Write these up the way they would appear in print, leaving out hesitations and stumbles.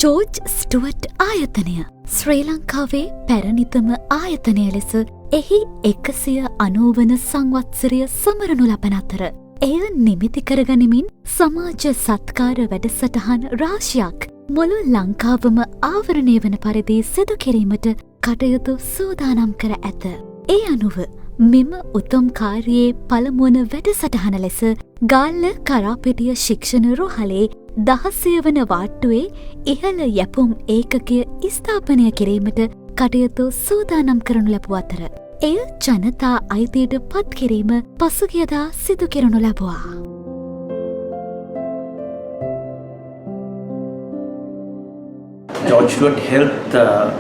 George Stuart ආයතනය ශ්‍රී ලංකාවේ පැරණිතම ආයතනය ලෙස එහි 190 වන සංවත්සරය සමරනු ලබන අතර එය නිමිති කරගනිමින් සමාජ සත්කාර වැඩසටහන් රාශියක් මුළු ලංකාවම ආවරණය වන පරිදි සිදු කිරීමට කටයුතු සූදානම් කර ඇත. ඒ අනුව මෙම උතුම් කාර්යයේ පළමුවන වැඩසටහන ලෙස ගාල්ල කරාපෙටිය ශික්ෂණ රෝහලේ 16 වන වාට්ටුවේ ඉහළ යැපුම් ඒකකය ස්ථාපනය කිරීමට කටයුතු සූදානම් කරනු ලැබුව අතර එය ජනතා අයිතියට පත් කිරීම පසුගියදා සිදු කෙරනු ලැබුවා. ජෝර්ජ් ස්ටුවර්ට් හෙල්ත්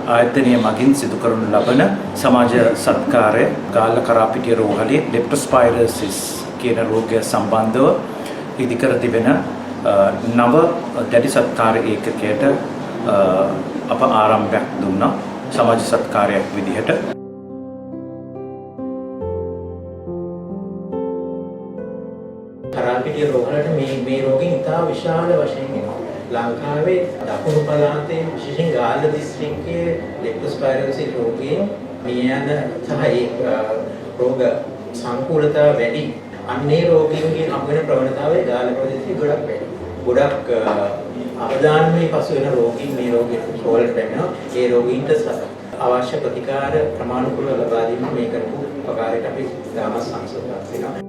ආයතනය මගින් සිදු කරනු ලබන සමාජ සත්කාරය ගාල්ල කරාපිටිය රෝහලේ ලෙප්ටෝස්පයිරොසිස් කියන රෝගය සම්බන්ධව ඉදිකර තිබෙන නව දැඩි සත්කාර ඒකකයට අප ආරම්භයක් දුන්නා සමාජ සත්කාරයක් විදිහට. කරාපිටිය රෝහලට මේ රෝගීන් ඉතා විශාල වශයෙන් එනවා. ලංකාවේ දකුණු පළාතේ විශේෂයෙන් ගාල්ල දිස්ත්‍රික්කයේ ලෙප්ටෝස්පයිරොසිස් රෝගීන් මිය යන සහ ඒ රෝග සංකූලතාව වැඩි. අන්නේ රෝගීන්ගේ හම්බෙන ප්‍රවණතාවය ගාල්ල ප්‍රදේශයේ ගොඩක් වැඩි. ගොඩක් අවදානමේ පසු වෙන රෝගීන් මේ රෝගයට රෝහලට පැමිණෙනවා. ඒ රෝගීන්ට අවශ්‍ය ප්‍රතිකාර ප්‍රමාණිකව ලබා දීම මේ කරපු උපකාරයට අපි දාම සංසෝධනයක් වෙනවා.